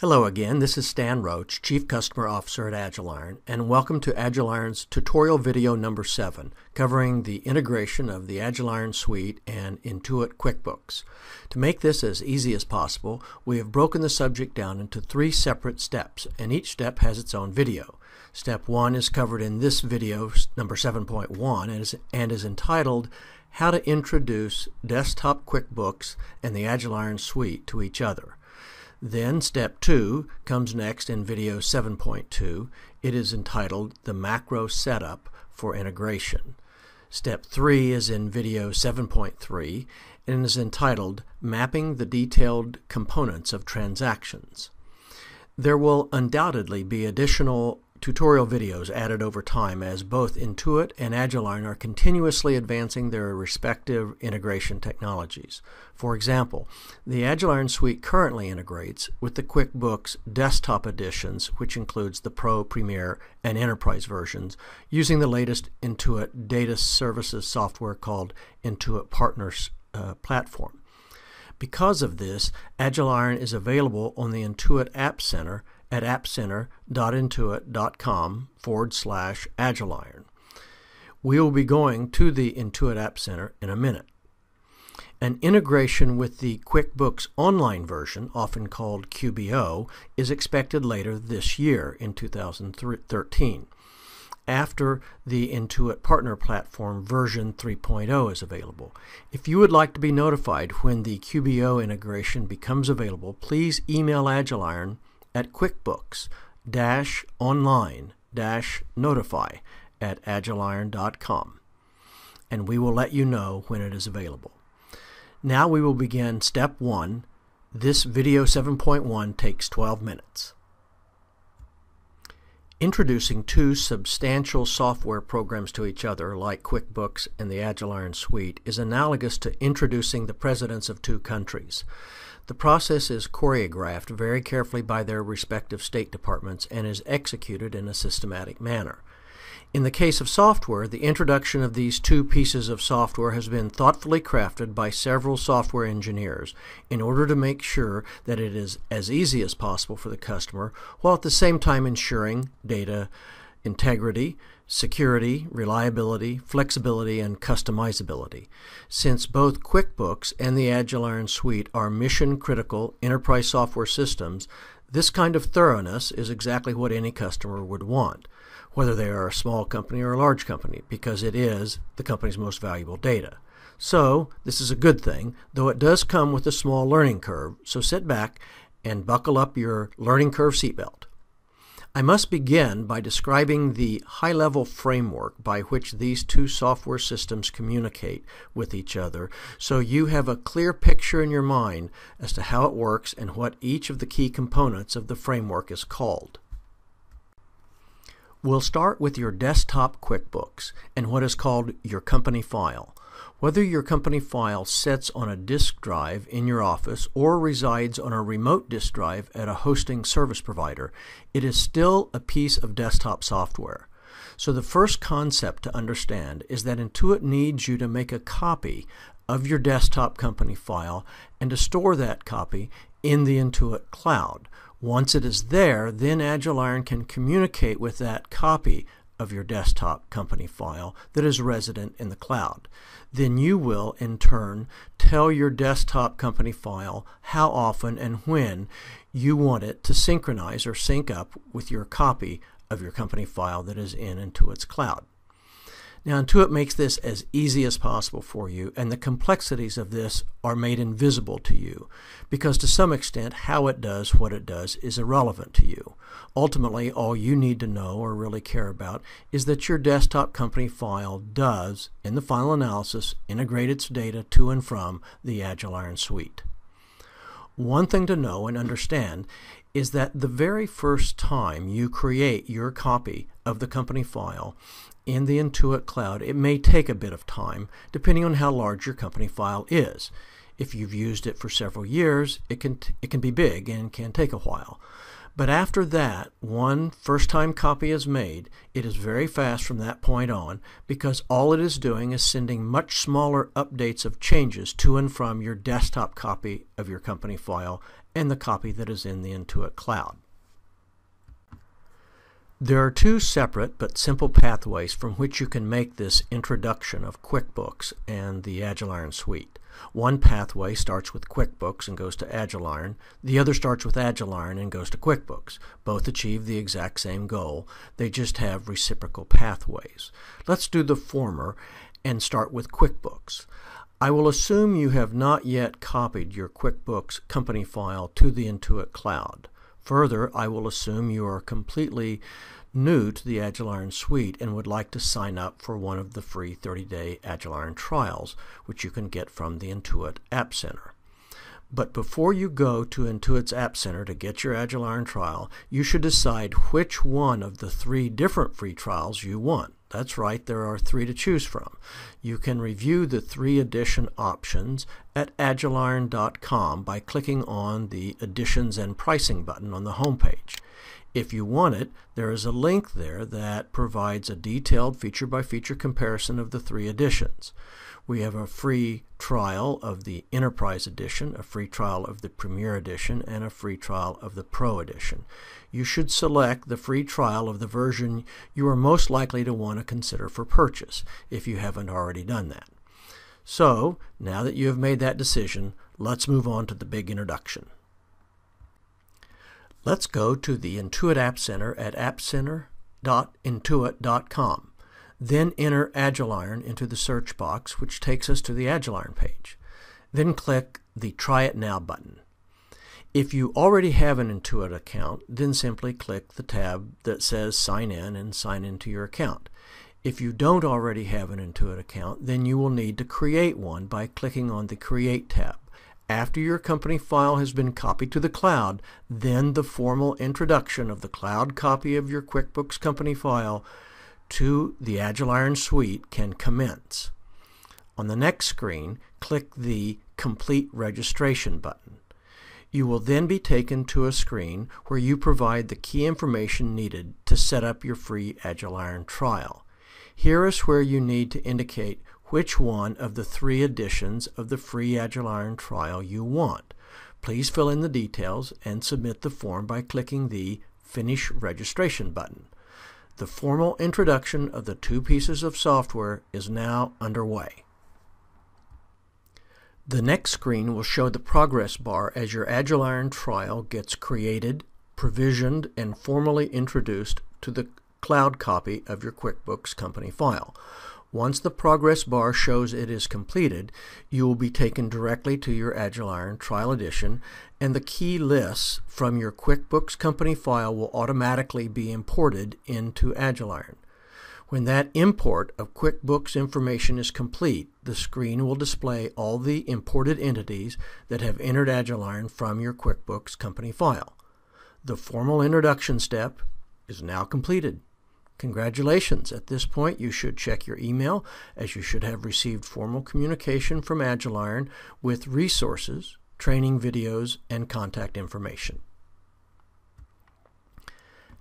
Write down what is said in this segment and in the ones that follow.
Hello again, this is Stan Roach, Chief Customer Officer at Agiliron, and welcome to Agiliron's tutorial video number 7, covering the integration of the Agiliron Suite and Intuit QuickBooks. To make this as easy as possible, we have broken the subject down into 3 separate steps, and each step has its own video. Step 1 is covered in this video, number 7.1, and is entitled How to Introduce Desktop QuickBooks and the Agiliron Suite to Each Other. Then Step 2 comes next in video 7.2. It is entitled The Macro Setup for Integration. Step 3 is in video 7.3 and is entitled Mapping the Detailed Components of Transactions. There will undoubtedly be additional tutorial videos added over time as both Intuit and Agiliron are continuously advancing their respective integration technologies. For example, the Agiliron Suite currently integrates with the QuickBooks Desktop editions, which includes the Pro, Premier, and Enterprise versions, using the latest Intuit data services software called Intuit Partners Platform. Because of this, Agiliron is available on the Intuit App Center at appcenter.intuit.com/Agiliron. We will be going to the Intuit App Center in a minute. An integration with the QuickBooks Online version, often called QBO, is expected later this year in 2013, after the Intuit Partner Platform version 3.0 is available. If you would like to be notified when the QBO integration becomes available, please email Agiliron at QuickBooks-online-notify@agiliron.com, and we will let you know when it is available. Now we will begin Step 1. This video 7.1 takes 12 minutes. Introducing 2 substantial software programs to each other, like QuickBooks and the Agiliron Suite, is analogous to introducing the presidents of 2 countries. The process is choreographed very carefully by their respective State Departments and is executed in a systematic manner. In the case of software, the introduction of these 2 pieces of software has been thoughtfully crafted by several software engineers in order to make sure that it is as easy as possible for the customer, while at the same time ensuring data integrity, security, reliability, flexibility, and customizability. Since both QuickBooks and the Agiliron Suite are mission-critical enterprise software systems, this kind of thoroughness is exactly what any customer would want, whether they are a small company or a large company, because it is the company's most valuable data. So, this is a good thing, though it does come with a small learning curve, so sit back and buckle up your learning curve seatbelt. I must begin by describing the high-level framework by which these 2 software systems communicate with each other, so you have a clear picture in your mind as to how it works and what each of the key components of the framework is called. We'll start with your desktop QuickBooks and what is called your company file. Whether your company file sits on a disk drive in your office or resides on a remote disk drive at a hosting service provider, it is still a piece of desktop software. So the first concept to understand is that Intuit needs you to make a copy of your desktop company file and to store that copy in the Intuit cloud. Once it is there, then Agiliron can communicate with that copy of your desktop company file that is resident in the cloud. Then you will, in turn, tell your desktop company file how often and when you want it to synchronize or sync up with your copy of your company file that is in Intuit's cloud. Now, Intuit makes this as easy as possible for you, and the complexities of this are made invisible to you, because to some extent, how it does what it does is irrelevant to you. Ultimately, all you need to know or really care about is that your desktop company file does, in the final analysis, integrate its data to and from the Agiliron Suite. One thing to know and understand is that the very first time you create your copy of the company file in the Intuit cloud, it may take a bit of time, depending on how large your company file is. If you've used it for several years, it can be big and can take a while. But after that, one first-time copy is made, it is very fast from that point on, because all it is doing is sending much smaller updates of changes to and from your desktop copy of your company file and the copy that is in the Intuit Cloud. There are two separate but simple pathways from which you can make this introduction of QuickBooks and the Agiliron suite. One pathway starts with QuickBooks and goes to Agiliron. The other starts with Agiliron and goes to QuickBooks. Both achieve the exact same goal. They just have reciprocal pathways. Let's do the former and start with QuickBooks. I will assume you have not yet copied your QuickBooks company file to the Intuit Cloud. Further, I will assume you are completely new to the Agiliron suite and would like to sign up for one of the free 30-day Agiliron trials, which you can get from the Intuit App Center. But before you go to Intuit's App Center to get your Agiliron trial, you should decide which one of the 3 different free trials you want. That's right, there are 3 to choose from. You can review the 3 edition options at agiliron.com by clicking on the Editions and Pricing button on the home page. If you want it, there is a link there that provides a detailed feature-by-feature comparison of the 3 editions. We have a free trial of the Enterprise Edition, a free trial of the Premier Edition, and a free trial of the Pro Edition. You should select the free trial of the version you are most likely to want to consider for purchase, if you haven't already done that. So, now that you have made that decision, let's move on to the big introduction. Let's go to the Intuit App Center at appcenter.intuit.com. Then enter Agiliron into the search box, which takes us to the Agiliron page. Then click the Try It Now button. If you already have an Intuit account, then simply click the tab that says Sign In and sign into your account. If you don't already have an Intuit account, then you will need to create one by clicking on the Create tab. After your company file has been copied to the cloud, then the formal introduction of the cloud copy of your QuickBooks company file to the Agiliron suite can commence. On the next screen, click the Complete Registration button. You will then be taken to a screen where you provide the key information needed to set up your free Agiliron trial. Here is where you need to indicate which one of the 3 editions of the free Agiliron trial you want. Please fill in the details and submit the form by clicking the Finish Registration button. The formal introduction of the 2 pieces of software is now underway. The next screen will show the progress bar as your Agiliron trial gets created, provisioned, and formally introduced to the cloud copy of your QuickBooks company file. Once the progress bar shows it is completed, you will be taken directly to your Agiliron Trial Edition, and the key lists from your QuickBooks company file will automatically be imported into Agiliron. When that import of QuickBooks information is complete, the screen will display all the imported entities that have entered Agiliron from your QuickBooks company file. The formal introduction step is now completed. Congratulations! At this point, you should check your email, as you should have received formal communication from Agiliron with resources, training videos, and contact information.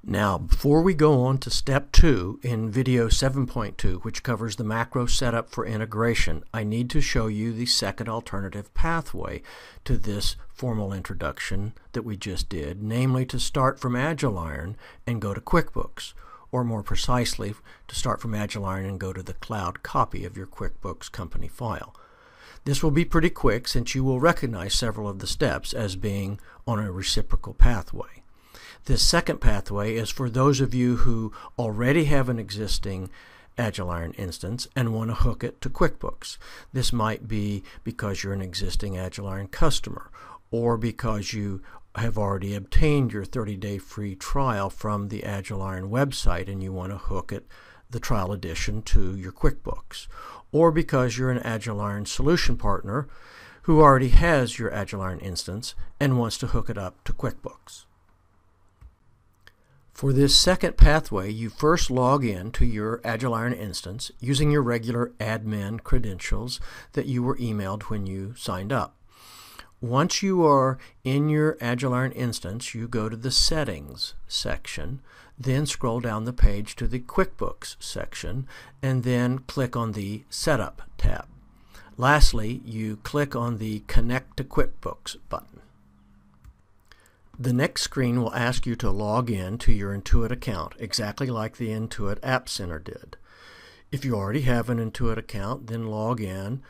Now, before we go on to Step 2 in Video 7.2, which covers the macro setup for integration, I need to show you the second alternative pathway to this formal introduction that we just did, namely to start from Agiliron and go to QuickBooks, or more precisely, to start from Agiliron and go to the cloud copy of your QuickBooks company file. This will be pretty quick since you will recognize several of the steps as being on a reciprocal pathway. This second pathway is for those of you who already have an existing Agiliron instance and want to hook it to QuickBooks. This might be because you're an existing Agiliron customer, or because you have already obtained your 30-day free trial from the Agiliron website and you want to hook it, the trial edition, to your QuickBooks, or because you're an Agiliron solution partner who already has your Agiliron instance and wants to hook it up to QuickBooks. For this second pathway, you first log in to your Agiliron instance using your regular admin credentials that you were emailed when you signed up. Once you are in your Agiliron instance, you go to the Settings section, then scroll down the page to the QuickBooks section, and then click on the Setup tab. Lastly, you click on the Connect to QuickBooks button. The next screen will ask you to log in to your Intuit account, exactly like the Intuit App Center did. If you already have an Intuit account, then log in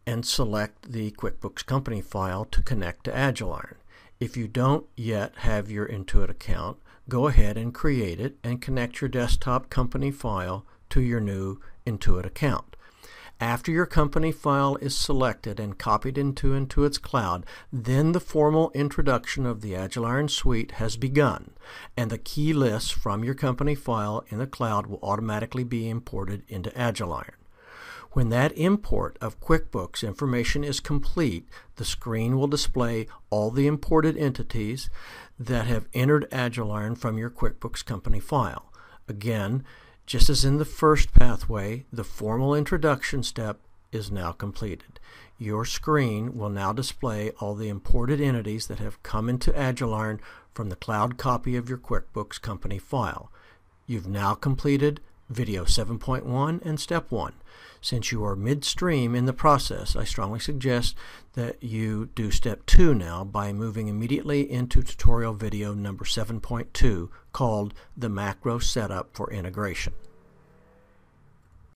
and select the QuickBooks company file to connect to Agiliron. If you don't yet have your Intuit account, go ahead and create it and connect your desktop company file to your new Intuit account. After your company file is selected and copied into Intuit's cloud, then the formal introduction of the Agiliron suite has begun, and the key lists from your company file in the cloud will automatically be imported into Agiliron. When that import of QuickBooks information is complete, the screen will display all the imported entities that have entered Agiliron from your QuickBooks company file. Again, just as in the first pathway, the formal introduction step is now completed. Your screen will now display all the imported entities that have come into Agiliron from the cloud copy of your QuickBooks company file. You've now completed Video 7.1 and Step 1. Since you are midstream in the process, I strongly suggest that you do Step 2 now by moving immediately into tutorial video number 7.2 called The Macro Setup for Integration.